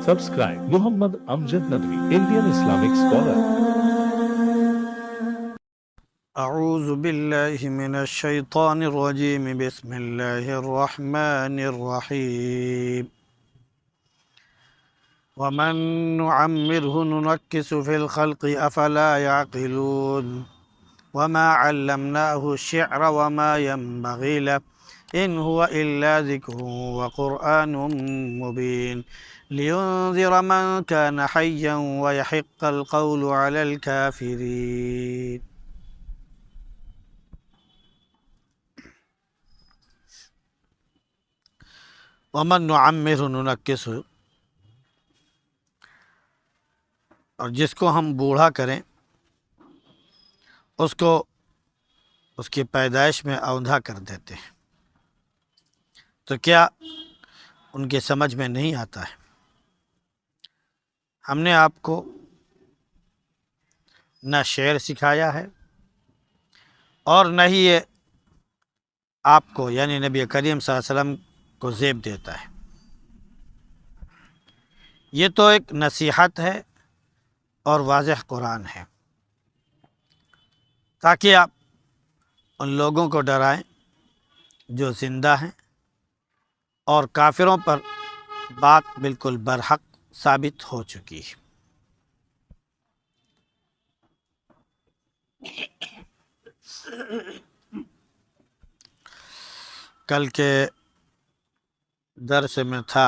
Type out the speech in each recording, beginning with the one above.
Subscribe Muhammad Amjad Nadwi, Indian Islamic scholar. اعوذ باللہ من الشیطان الرجیم بسم اللہ الرحمن الرحیم ومن نعمره ننکس فی الخلق افلا يعقلون وما علمناه الشعر وما ينبغي له ان هو الا ذکر وقرآن مبین لينذر من كان حیا ويحق القول على الكافرین۔ ومن نعمر ننکس، اور جس کو ہم بوڑھا کریں اس کو اس کی پیدائش میں اوندھا کر دیتے ہیں، تو کیا ان کے سمجھ میں نہیں آتا ہے؟ ہم نے آپ کو نہ شعر سکھایا ہے اور نہ ہی یہ آپ کو یعنی نبی کریم صلی اللہ علیہ وسلم کو زیب دیتا ہے۔ یہ تو ایک نصیحت ہے اور واضح قرآن ہے تاکہ آپ ان لوگوں کو ڈرائیں جو زندہ ہیں، اور کافروں پر بات بالکل برحق ثابت ہو چکی ہے۔ کل کے درس میں تھا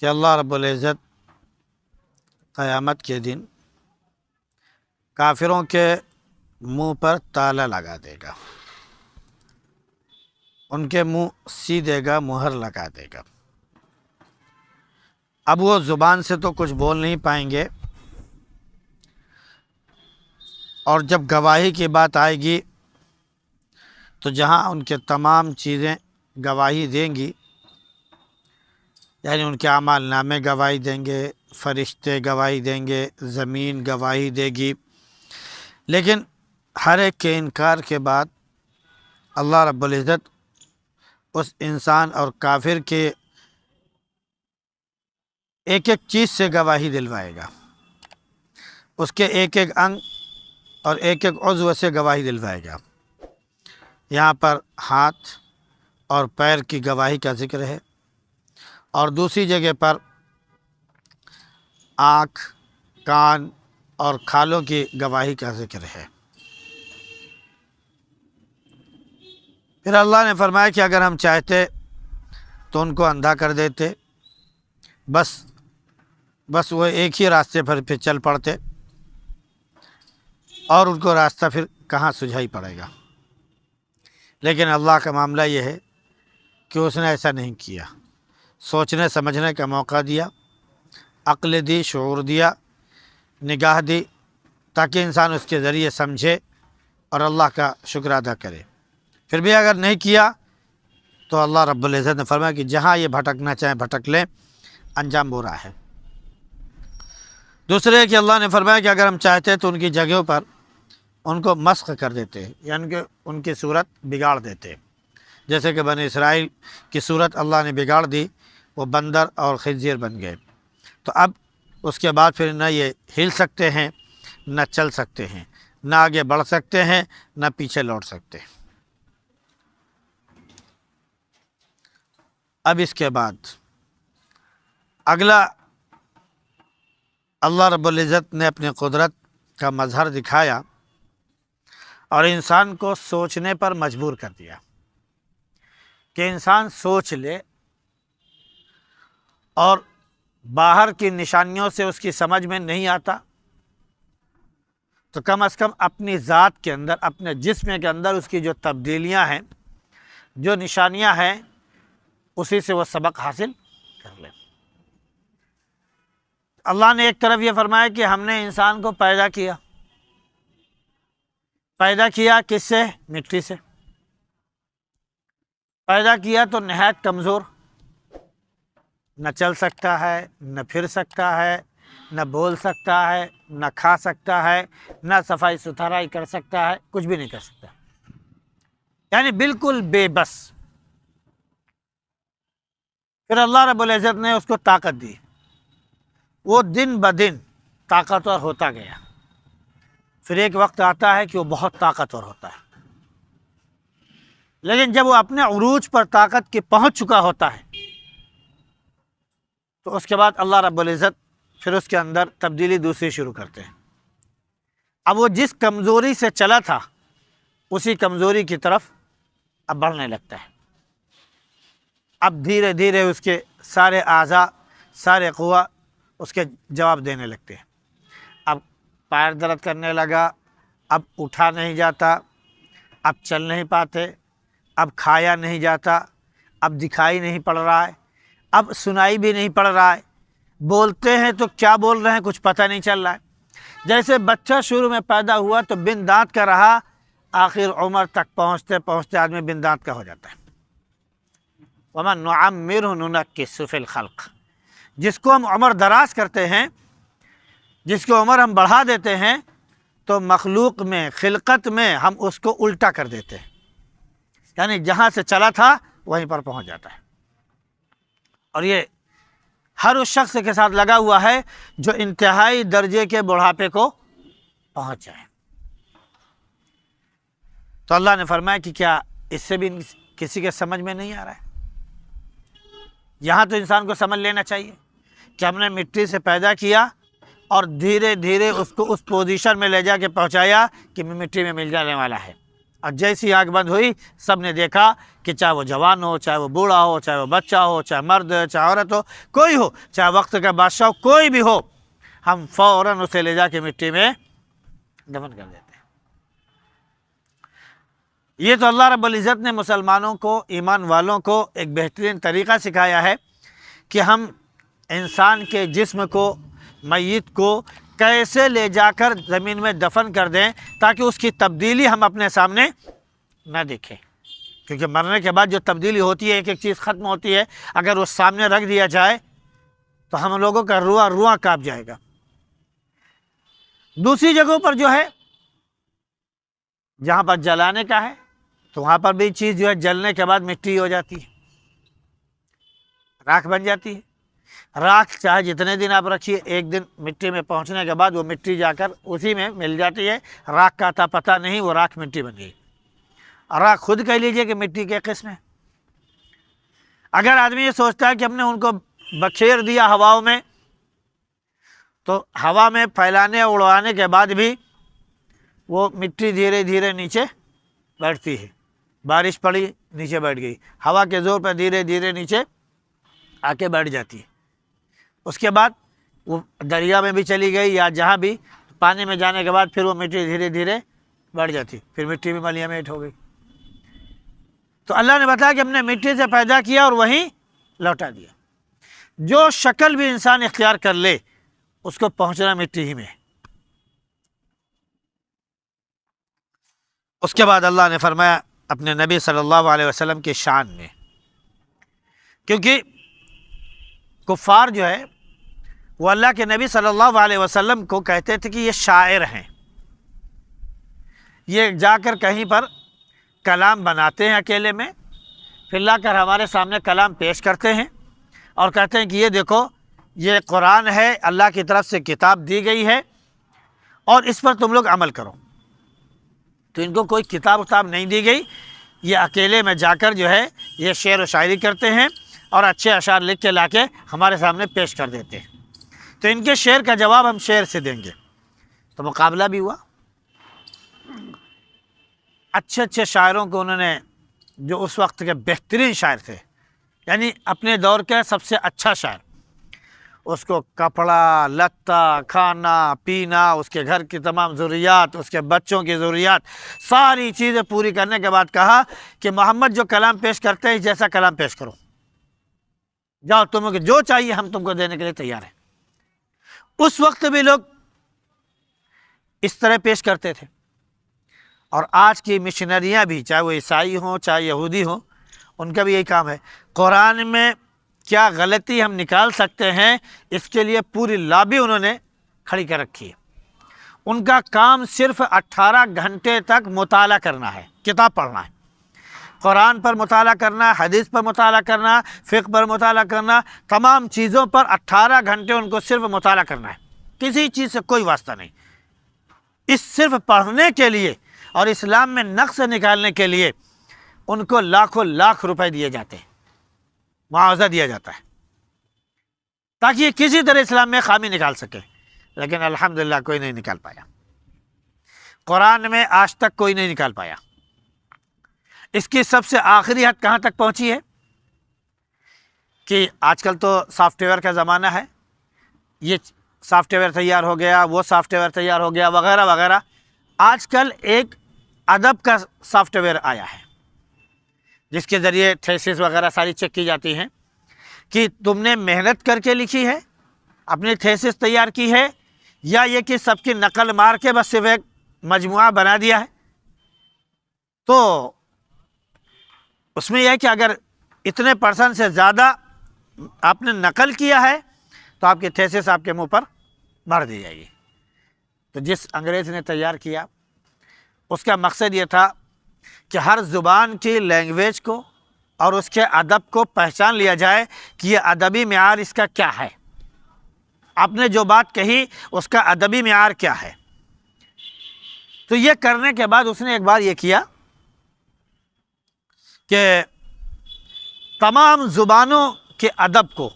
کہ اللہ رب العزت قیامت کے دن کافروں کے منہ پر تالا لگا دے گا، ان کے منہ سی دے گا، مہر لگا دے گا۔ اب وہ زبان سے تو کچھ بول نہیں پائیں گے، اور جب گواہی کی بات آئے گی تو جہاں ان کے تمام چیزیں گواہی دیں گی، یعنی ان کے اعمال نامے گواہی دیں گے، فرشتے گواہی دیں گے، زمین گواہی دے گی، لیکن ہر ایک کے انکار کے بعد اللہ رب العزت اس انسان اور کافر کے ایک ایک چیز سے گواہی دلوائے گا، اس کے ایک ایک انگ اور ایک ایک عضو سے گواہی دلوائے گا۔ یہاں پر ہاتھ اور پیر کی گواہی کا ذکر ہے، اور دوسری جگہ پر آنکھ، کان اور کھالوں کی گواہی کا ذکر ہے۔ پھر اللہ نے فرمایا کہ اگر ہم چاہتے تو ان کو اندھا کر دیتے، بس وہ ایک ہی راستے پر پھر چل پڑتے، اور ان کو راستہ پھر کہاں سجھائی پڑے گا۔ لیکن اللہ کا معاملہ یہ ہے کہ اس نے ایسا نہیں کیا، سوچنے سمجھنے کا موقع دیا، عقل دی، شعور دیا، نگاہ دی، تاکہ انسان اس کے ذریعے سمجھے اور اللہ کا شکر ادا کرے۔ پھر بھی اگر نہیں کیا تو اللہ رب العزت نے فرمایا کہ جہاں یہ بھٹکنا چاہیں بھٹک لیں، انجام برا ہے۔ دوسرے کہ اللہ نے فرمایا کہ اگر ہم چاہتے تو ان کی جگہوں پر ان کو مسخ کر دیتے، یعنی کہ ان کی صورت بگاڑ دیتے، جیسے کہ بنی اسرائیل کی صورت اللہ نے بگاڑ دی، وہ بندر اور خنزیر بن گئے۔ تو اب اس کے بعد پھر نہ یہ ہل سکتے ہیں، نہ چل سکتے ہیں، نہ آگے بڑھ سکتے ہیں، نہ پیچھے لوٹ سکتے ہیں۔ اب اس کے بعد اگلا اللہ رب العزت نے اپنی قدرت کا مظہر دکھایا اور انسان کو سوچنے پر مجبور کر دیا کہ انسان سوچ لے، اور باہر کی نشانیوں سے اس کی سمجھ میں نہیں آتا تو کم از کم اپنی ذات کے اندر، اپنے جسم کے اندر اس کی جو تبدیلیاں ہیں، جو نشانیاں ہیں، اسی سے وہ سبق حاصل کر لے۔ اللہ نے ایک طرف یہ فرمایا کہ ہم نے انسان کو پیدا کیا کس سے؟ مٹی سے پیدا کیا، تو نہایت کمزور، نہ چل سکتا ہے، نہ پھر سکتا ہے، نہ بول سکتا ہے، نہ کھا سکتا ہے، نہ صفائی ستھرائی کر سکتا ہے، کچھ بھی نہیں کر سکتا، یعنی بالکل بے بس۔ پھر اللہ رب العزت نے اس کو طاقت دی، وہ دن بدن طاقتور ہوتا گیا، پھر ایک وقت آتا ہے کہ وہ بہت طاقتور ہوتا ہے، لیکن جب وہ اپنے عروج پر طاقت کے پہنچ چکا ہوتا ہے تو اس کے بعد اللہ رب العزت پھر اس کے اندر تبدیلی دوسری شروع کرتے ہیں۔ اب وہ جس کمزوری سے چلا تھا اسی کمزوری کی طرف اب بڑھنے لگتا ہے، اب دھیرے دھیرے اس کے سارے اعضاء، سارے قوا اس کے جواب دینے لگتے ہیں۔ اب پیر درد کرنے لگا، اب اٹھا نہیں جاتا، اب چل نہیں پاتے، اب کھایا نہیں جاتا، اب دکھائی نہیں پڑ رہا ہے، اب سنائی بھی نہیں پڑ رہا ہے، بولتے ہیں تو کیا بول رہے ہیں کچھ پتہ نہیں چل رہا ہے۔ جیسے بچہ شروع میں پیدا ہوا تو بن دانت کا رہا، آخر عمر تک پہنچتے پہنچتے آدمی بن دانت کا ہو جاتا ہے۔ وَمَن نُعَمِّرْهُ نُنَكِّسُ فِي الْخَلْقِ، جس کو ہم عمر دراز کرتے ہیں، جس کو عمر ہم بڑھا دیتے ہیں تو مخلوق میں، خلقت میں ہم اس کو الٹا کر دیتے ہیں، یعنی جہاں سے چلا تھا وہیں پر پہنچ جاتا ہے۔ اور یہ ہر اس شخص کے ساتھ لگا ہوا ہے جو انتہائی درجے کے بڑھاپے کو پہنچ جائے۔ تو اللہ نے فرمایا کہ کیا اس سے بھی کسی کے سمجھ میں نہیں آ رہا ہے؟ یہاں تو انسان کو سمجھ لینا چاہیے کہ ہم نے مٹی سے پیدا کیا اور دھیرے دھیرے اس کو اس پوزیشن میں لے جا کے پہنچایا کہ مٹی میں مل جانے والا ہے، اور جیسی آنکھ بند ہوئی سب نے دیکھا کہ چاہے وہ جوان ہو، چاہے وہ بوڑھا ہو، چاہے وہ بچہ ہو، چاہے مرد ہو، چاہے عورت ہو، کوئی ہو، چاہے وقت کا بادشاہ ہو، کوئی بھی ہو، ہم فوراً اسے لے جا کے مٹی میں دفن کر دیتے ہیں۔ یہ تو اللہ رب العزت نے مسلمانوں کو، ایمان والوں کو ایک بہترین طریقہ سکھایا ہے کہ ہم انسان کے جسم کو، میت کو کیسے لے جا کر زمین میں دفن کر دیں تاکہ اس کی تبدیلی ہم اپنے سامنے نہ دیکھیں، کیونکہ مرنے کے بعد جو تبدیلی ہوتی ہے، ایک ایک چیز ختم ہوتی ہے، اگر وہ سامنے رکھ دیا جائے تو ہم لوگوں کا رواں کانپ جائے گا۔ دوسری جگہوں پر جو ہے جہاں پر جلانے کا ہے تو وہاں پر بھی چیز جو ہے جلنے کے بعد مٹی ہو جاتی ہے، راکھ بن جاتی ہے۔ راکھ چاہے جتنے دن آپ رکھیے، ایک دن مٹی میں پہنچنے کے بعد وہ مٹی جا کر اسی میں مل جاتی ہے، راکھ کا تھا پتہ نہیں، وہ راکھ مٹی بن گئی۔ راکھ خود کہہ لیجئے کہ مٹی کے قسم ہے۔ اگر آدمی یہ سوچتا ہے کہ ہم نے ان کو بکھیر دیا ہواؤں میں، تو ہوا میں پھیلانے اور اڑانے کے بعد بھی وہ مٹی دھیرے دھیرے نیچے بیٹھتی ہے۔ بارش پڑی نیچے بیٹھ گئی، ہوا کے زور پہ دھیرے دھیرے نیچے آ کے بیٹھ جاتی ہے۔ اس کے بعد وہ دریا میں بھی چلی گئی یا جہاں بھی، پانی میں جانے کے بعد پھر وہ مٹی دھیرے دھیرے بڑھ جاتی، پھر مٹی بھی ملیہ میٹ ہو گئی۔ تو اللہ نے بتایا کہ ہم نے مٹی سے پیدا کیا اور وہیں لوٹا دیا۔ جو شکل بھی انسان اختیار کر لے اس کو پہنچنا مٹی ہی میں ہے۔ اس کے بعد اللہ نے فرمایا اپنے نبی صلی اللہ علیہ وسلم کی شان میں، کیونکہ کفار جو ہے وہ اللہ کے نبی صلی اللہ علیہ وسلم کو کہتے تھے کہ یہ شاعر ہیں، یہ جا کر کہیں پر کلام بناتے ہیں اکیلے میں، پھر لا کر ہمارے سامنے کلام پیش کرتے ہیں اور کہتے ہیں کہ یہ دیکھو یہ قرآن ہے، اللہ کی طرف سے کتاب دی گئی ہے اور اس پر تم لوگ عمل کرو۔ تو ان کو کوئی کتاب نہیں دی گئی، یہ اکیلے میں جا کر جو ہے یہ شعر و شاعری کرتے ہیں اور اچھے اشعار لکھ کے لا کے ہمارے سامنے پیش کر دیتے ہیں۔ تو ان کے شعر کا جواب ہم شعر سے دیں گے۔ تو مقابلہ بھی ہوا، اچھے اچھے شاعروں کو انہوں نے، جو اس وقت کے بہترین شاعر تھے، یعنی اپنے دور کے سب سے اچھا شاعر، اس کو کپڑا لتا، کھانا پینا، اس کے گھر کی تمام ضروریات، اس کے بچوں کی ضروریات، ساری چیزیں پوری کرنے کے بعد کہا کہ محمد جو کلام پیش کرتے ہیں جیسا کلام پیش کرو، جاؤ تمہیں کو جو چاہیے ہم تم کو دینے کے لیے تیار ہیں۔ اس وقت بھی لوگ اس طرح پیش کرتے تھے، اور آج کی مشنریاں بھی، چاہے وہ عیسائی ہوں چاہے یہودی ہوں، ان کا بھی یہی کام ہے۔ قرآن میں کیا غلطی ہم نکال سکتے ہیں، اس کے لیے پوری لابی انہوں نے کھڑی کر رکھی ہے۔ ان کا کام صرف 18 گھنٹے تک مطالعہ کرنا ہے، کتاب پڑھنا ہے، قرآن پر مطالعہ کرنا، حدیث پر مطالعہ کرنا، فقہ پر مطالعہ کرنا، تمام چیزوں پر 18 گھنٹے ان کو صرف مطالعہ کرنا ہے، کسی چیز سے کوئی واسطہ نہیں۔ اس صرف پڑھنے کے لیے اور اسلام میں نقص نکالنے کے لیے ان کو لاکھوں لاکھ روپے دیے جاتے ہیں، معاوضہ دیا جاتا ہے، تاکہ یہ کسی طرح اسلام میں خامی نکال سکے، لیکن الحمدللہ کوئی نہیں نکال پایا، قرآن میں آج تک کوئی نہیں نکال پایا۔ اس کی سب سے آخری حد کہاں تک پہنچی ہے کہ آج کل تو سافٹ ویئر کا زمانہ ہے، یہ سافٹ ویئر تیار ہو گیا، وہ سافٹ ویئر تیار ہو گیا، وغیرہ وغیرہ۔ آج کل ایک ادب کا سافٹ ویئر آیا ہے جس کے ذریعے تھیسس وغیرہ ساری چیک کی جاتی ہیں کہ تم نے محنت کر کے لکھی ہے، اپنی تھیسس تیار کی ہے، یا یہ کہ سب کی نقل مار کے بس صرف ایک مجموعہ بنا دیا ہے۔ تو اس میں یہ ہے کہ اگر اتنے % سے زیادہ آپ نے نقل کیا ہے تو آپ کی تھیسس آپ کے منہ پر مار دی جائے گی۔ تو جس انگریز نے تیار کیا اس کا مقصد یہ تھا کہ ہر زبان کی لینگویج کو اور اس کے ادب کو پہچان لیا جائے کہ یہ ادبی معیار اس کا کیا ہے، آپ نے جو بات کہی اس کا ادبی معیار کیا ہے۔ تو یہ کرنے کے بعد اس نے ایک بار یہ کیا کہ تمام زبانوں کے ادب کو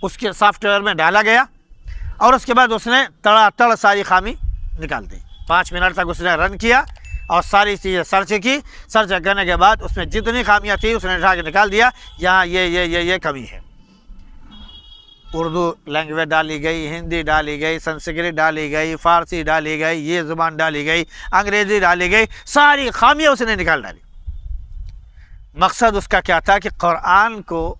اس کے سافٹ ویئر میں ڈالا گیا، اور اس کے بعد اس نے تڑا تڑ ساری خامی نکال دی۔ 5 منٹ تک اس نے رن کیا اور ساری چیزیں سرچ کی، سرچ کرنے کے بعد اس میں جتنی خامیاں تھیں اس نے اٹھا کے نکال دیا، یہاں یہ کمی ہے۔ اردو لینگویج ڈالی گئی، ہندی ڈالی گئی، سنسکرت ڈالی گئی، فارسی ڈالی گئی، یہ زبان ڈالی گئی، انگریزی ڈالی گئی، ساری خامیاں اس نے نکال ڈالی۔ مقصد اس کا کیا تھا کہ قرآن کو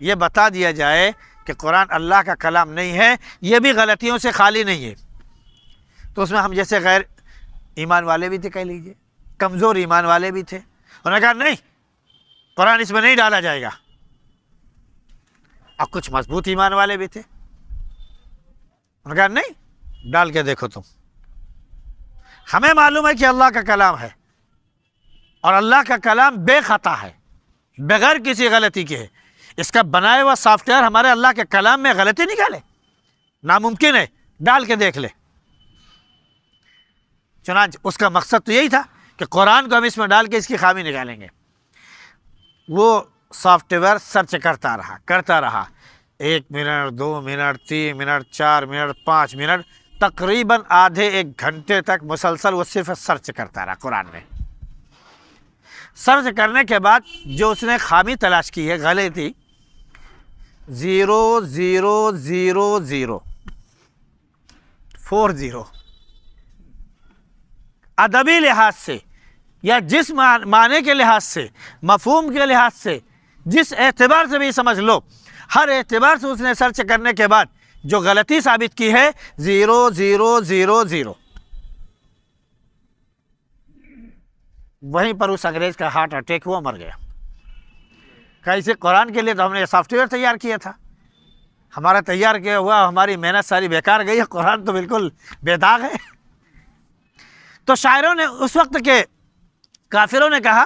یہ بتا دیا جائے کہ قرآن اللہ کا کلام نہیں ہے، یہ بھی غلطیوں سے خالی نہیں ہے۔ تو اس میں ہم جیسے غیر ایمان والے بھی تھے، کہہ لیجیے کمزور ایمان والے بھی تھے، انہوں نے کہا نہیں قرآن اس میں نہیں ڈالا جائے گا، اور کچھ مضبوط ایمان والے بھی تھے، انہوں نے کہا نہیں ڈال کے دیکھو تم، ہمیں معلوم ہے کہ اللہ کا کلام ہے اور اللہ کا کلام بے خطا ہے، بغیر کسی غلطی کے ہے، اس کا بنایا ہوا سافٹ ویئر ہمارے اللہ کے کلام میں غلطی نکالے؟ ناممکن ہے، ڈال کے دیکھ لے۔ چنانچہ اس کا مقصد تو یہی تھا کہ قرآن کو ہم اس میں ڈال کے اس کی خامی نکالیں گے۔ وہ سافٹ ویئر سرچ کرتا رہا 1 minute 2 minute 3 minute 4 minute 5 minute, تقریباً آدھے 1 گھنٹے تک مسلسل وہ صرف سرچ کرتا رہا قرآن میں۔ سرچ کرنے کے بعد جو اس نے خامی تلاش کی ہے، غلطی 0000 40 ادبی لحاظ سے یا جس معنی کے لحاظ سے، مفہوم کے لحاظ سے، جس اعتبار سے بھی سمجھ لو، ہر اعتبار سے اس نے سرچ کرنے کے بعد جو غلطی ثابت کی ہے 0000، وہیں پر اس انگریز کا ہارٹ اٹیک ہوا، مر گیا۔ کہ اسے قرآن کے لیے تو ہم نے سافٹ ویئر تیار کیا تھا، ہمارا تیار کیا ہوا ہماری محنت ساری بیکار گئی، قرآن تو بالکل بے داغ ہے۔ تو شاعروں نے اس وقت کے کافروں نے کہا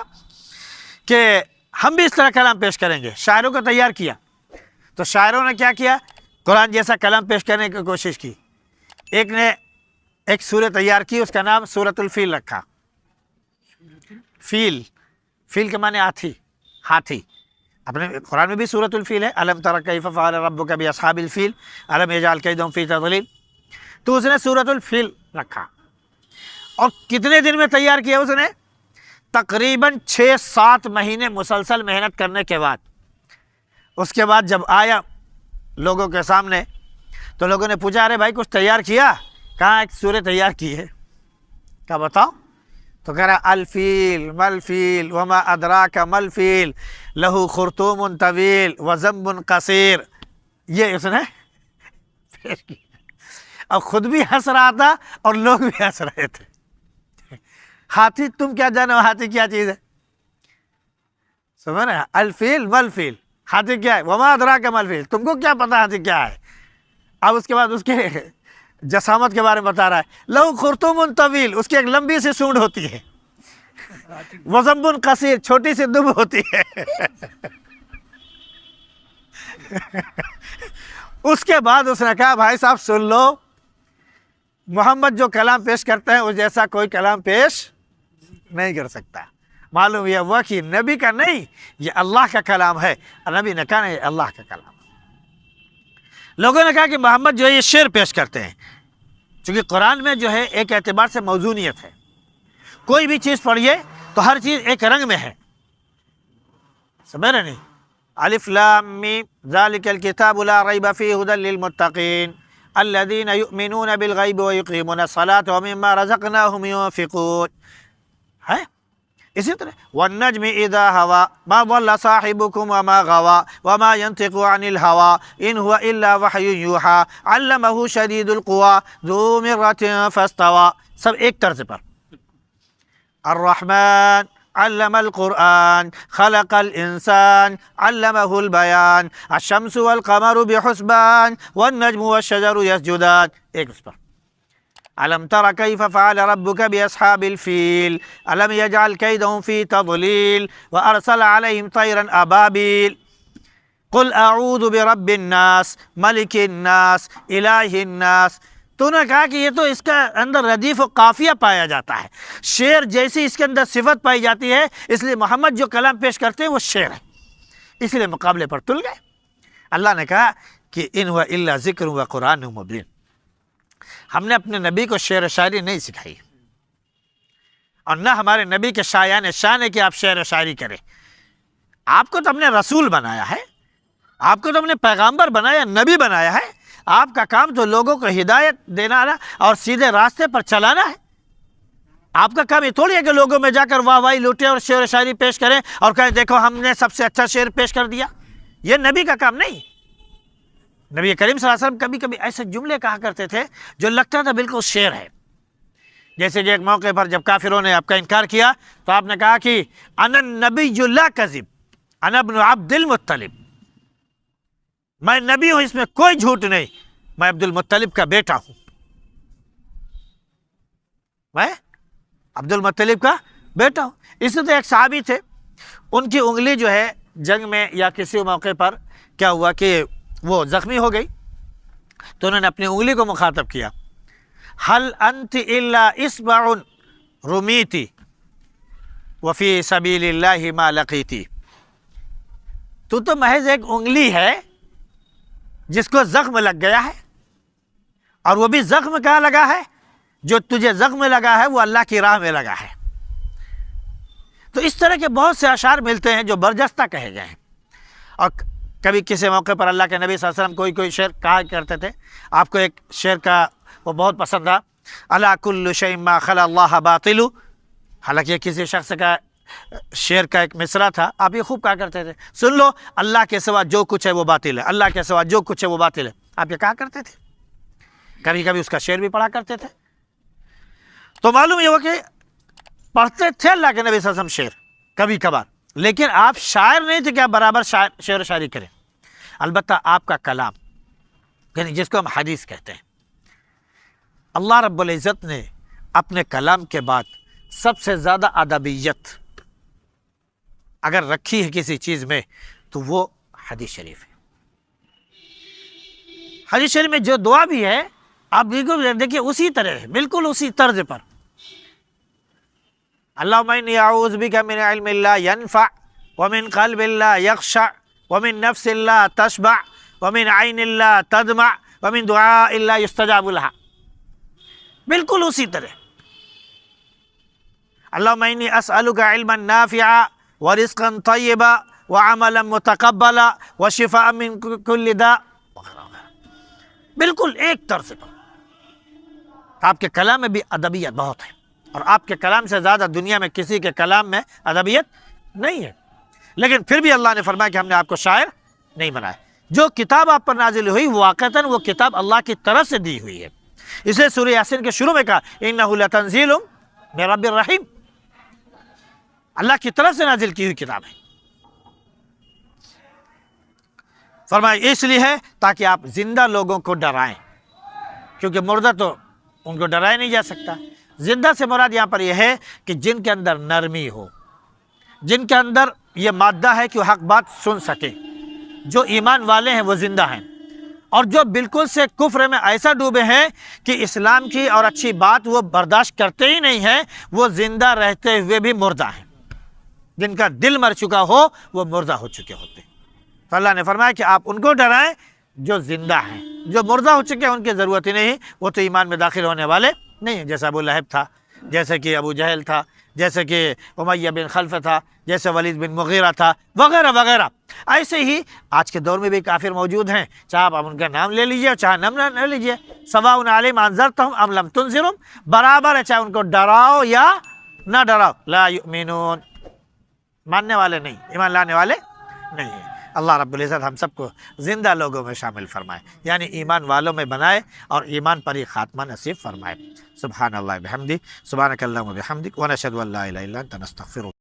کہ ہم بھی اس طرح کلام پیش کریں گے، شاعروں کو تیار کیا۔ تو شاعروں نے کیا کیا؟ قرآن جیسا کلام پیش کرنے کی کوشش کی۔ ایک نے ایک سورت تیار کی، اس کا نام سورۃ الفیل رکھا۔ فیل کے معنی ہاتھی، اپنے قرآن میں بھی سورۃ الفیل ہے، الم تر کیف فعل ربک باصحاب الفیل الم یجعل کیدہم فی تضلیل۔ تو اس نے سورۃ الفیل رکھا، اور کتنے دن میں تیار کیا اس نے؟ تقریباً 6-7 مہینے مسلسل محنت کرنے کے بعد۔ اس کے بعد جب آیا لوگوں کے سامنے تو لوگوں نے پوچھا ارے بھائی کچھ تیار کیا؟ کہاں ایک سورہ تیار کی ہے، کیا بتاؤ؟ تو کہہ رہا الفیل ملفیل وما ادراک ملفیل لہو خرطوم طویل وذنب قصیر، یہ اس نے پیش کیا۔ اب خود بھی ہنس رہا تھا اور لوگ بھی ہنس رہے تھے۔ ہاتھی تم کیا جانو ہاتھی کیا چیز ہے؟ سمجھ رہے ہیں؟ الفیل ملفیل، ہاتھی کیا ہے؟ وما ادراک ملفیل، تم کو کیا پتا ہاتھی کیا ہے؟ اب اس کے بعد اس کے جسامت کے بارے میں بتا رہا ہے، لہو خرطوم طویل، اس کی ایک لمبی سی سونڈ ہوتی ہے۔ وزنبن قصیر، چھوٹی سی دم ہوتی ہے۔ اس کے بعد اس نے کہا بھائی صاحب سن لو، محمد جو کلام پیش کرتے ہیں اس جیسا کوئی کلام پیش نہیں کر سکتا۔ معلوم یہ ہوا کہ نبی کا نہیں، یہ اللہ کا کلام ہے، اور نبی نے کہا نہیں، اللہ کا کلام۔ لوگوں نے کہا کہ محمد جو ہے یہ شعر پیش کرتے ہیں، چونکہ قرآن میں جو ہے ایک اعتبار سے موزونیت ہے، کوئی بھی چیز پڑھیے تو ہر چیز ایک رنگ میں ہے، سمجھ رہے نہیں؟ الف لام میم ذالک الکتاب لا ریب فیہ ھدی للمتقین الذین یؤمنون بالغیب ویقیمون الصلاۃ ومما رزقناہم ينفقون ہے۔ اسی طرح والنجم اذا ہوا ما ضل صاحبکم وما غوا وما ينطق عن الهوى ان هو الا وحی یوحی علمہ شدید القوی ذو مرۃ فاستوى، سب ایک طرز پر۔ الرحمن علم القرآن خلق الانسان علمہ البیان الشمس والقمر بحسبان والنجم والشجر یسجدان، ایک اس پر۔ ألم تر كيف فعل ربك بأصحاب الفيل ألم يجعل كيدهم في تضليل وأرسل عليهم طيرا أبابيل قل أعوذ برب الناس ملك الناس إله الناس۔ تو نے کہا کہ یہ تو اس کا اندر ردیف و قافیہ پایا جاتا ہے، شعر جیسی اس کے اندر صفت پائی جاتی ہے، اس لیے محمد جو کلام پیش کرتے ہیں وہ شعر ہے، اس لیے مقابلے پر تل گئے۔ اللہ نے کہا کہ ان هو الا ذکر و قرآن مبین، ہم نے اپنے نبی کو شعر و شاعری نہیں سکھائی، اور نہ ہمارے نبی کے شایان شان ہے کہ آپ شعر و شاعری کریں۔ آپ کو تو ہم نے رسول بنایا ہے، آپ کو تو ہم نے پیغامبر بنایا، نبی بنایا ہے، آپ کا کام تو لوگوں کو ہدایت دینا اور سیدھے راستے پر چلانا ہے۔ آپ کا کام یہ تھوڑی ہے کہ لوگوں میں جا کر واہ واہی لوٹیں اور شعر و شاعری پیش کریں اور کہیں دیکھو ہم نے سب سے اچھا شعر پیش کر دیا، یہ نبی کا کام نہیں۔ نبی کریم صلی اللہ علیہ وسلم کبھی کبھی ایسے جملے کہا کرتے تھے جو لگتا تھا بالکل شعر ہے، جیسے کہ ایک موقع پر جب کافروں نے آپ کا انکار کیا تو آپ نے کہا کہ انا النبی لا کذب انا ابن عبد المطلب، میں نبی ہوں، اس میں کوئی جھوٹ نہیں، میں عبد المطلب کا بیٹا ہوں، میں عبد المطلب کا بیٹا ہوں۔ اس سے تو ایک صحابی تھے، ان کی انگلی جو ہے جنگ میں یا کسی موقع پر کیا ہوا کہ وہ زخمی ہو گئی، تو انہوں نے اپنی انگلی کو مخاطب کیا، حل انت الا اصبع رمیتی وفی سبیل اللہ ما لقیتی، تو محض ایک انگلی ہے جس کو زخم لگ گیا ہے، اور وہ بھی زخم کہاں لگا ہے؟ جو تجھے زخم لگا ہے وہ اللہ کی راہ میں لگا ہے۔ تو اس طرح کے بہت سے اشعار ملتے ہیں جو برجستہ کہے گئے ہیں، اور کبھی کسی موقع پر اللہ کے نبی صلی اللہ علیہ وسلم کوئی شعر کہا کرتے تھے۔ آپ کو ایک شعر کا وہ بہت پسند تھا، الا کل شیء ما خلا اللہ باطل، حالانکہ یہ کسی شخص کا شعر کا ایک مصرع تھا، آپ یہ خوب کہا کرتے تھے، سن لو اللہ کے سوا جو کچھ ہے وہ باطل ہے، اللہ کے سوا جو کچھ ہے وہ باطل ہے، آپ یہ کہا کرتے تھے، کبھی کبھی اس کا شعر بھی پڑھا کرتے تھے۔ تو معلوم یہ ہوا کہ پڑھتے تھے اللہ کے نبی صلی اللہ علیہ وسلم شعر کبھی کبھار، لیکن آپ شاعر نہیں تھے کہ آپ برابر شعر و شاعری کریں۔ البتہ آپ کا کلام، یعنی جس کو ہم حدیث کہتے ہیں، اللہ رب العزت نے اپنے کلام کے بعد سب سے زیادہ ادبیت اگر رکھی ہے کسی چیز میں تو وہ حدیث شریف ہے۔ حدیث شریف میں جو دعا بھی ہے آپ بالکل دیکھیے اسی طرح ہے، بالکل اسی طرز پر، اللہم انی اعوذ بک من علم لا ینفع ومن قلب لا یخشع ومن نفس لا تشبع ومن عین لا تدمع ومن دعاء لا یستجاب لها، بالکل اسی طرح۔ اللہم انی اسألک علما نافعا ورزقا طیبا وعملا متقبلا وشفاء من کل داء، بالکل ایک طرز پر۔ آپ کے کلام میں بھی ادبیت بہت ہے، اور آپ کے کلام سے زیادہ دنیا میں کسی کے کلام میں ادبیت نہیں ہے، لیکن پھر بھی اللہ نے فرمایا کہ ہم نے آپ کو شاعر نہیں بنایا۔ جو کتاب آپ پر نازل ہوئی واقعتاً وہ کتاب اللہ کی طرف سے دی ہوئی ہے، اسے سورہ یاسین کے شروع میں کہا انہ لتنزیل من رب الرحیم، اللہ کی طرف سے نازل کی ہوئی کتاب ہے۔ فرمایا اس لیے ہے تاکہ آپ زندہ لوگوں کو ڈرائیں، کیونکہ مردہ تو ان کو ڈرایا نہیں جا سکتا، زندہ سے مراد یہاں پر یہ ہے کہ جن کے اندر نرمی ہو، جن کے اندر یہ مادہ ہے کہ وہ حق بات سن سکے، جو ایمان والے ہیں وہ زندہ ہیں، اور جو بالکل سے کفر میں ایسا ڈوبے ہیں کہ اسلام کی اور اچھی بات وہ برداشت کرتے ہی نہیں ہیں، وہ زندہ رہتے ہوئے بھی مردہ ہیں۔ جن کا دل مر چکا ہو وہ مردہ ہو چکے ہوتے ہیں۔ تو اللہ نے فرمایا کہ آپ ان کو ڈرائیں جو زندہ ہیں، جو مردہ ہو چکے ہیں ان کی ضرورت ہی نہیں، وہ تو ایمان میں داخل ہونے والے نہیں ہیں، جیسے ابو لہب تھا، جیسے کہ ابو جہل تھا، جیسے کہ امیہ بن خلف تھا، جیسے ولید بن مغیرہ تھا، وغیرہ وغیرہ۔ ایسے ہی آج کے دور میں بھی کافر موجود ہیں، چاہے آپ ان کا نام لے لیجئے اور چاہے نام نہ لیجئے، سواء علیہم انذرتہم ام لم تنذرہم، برابر ہے، چاہے ان کو ڈراؤ یا نہ ڈراؤ، لا یؤمنون، ماننے والے نہیں، ایمان لانے والے نہیں ہیں۔ اللہ رب العزت ہم سب کو زندہ لوگوں میں شامل فرمائے، یعنی ایمان والوں میں بنائے اور ایمان پر ہی خاتمہ نصیب فرمائے۔ سبحان اللہ بحمدہ، سبحانک اللہم وبحمدک، ونشہد ان لا الہ الا انت نستغفرک۔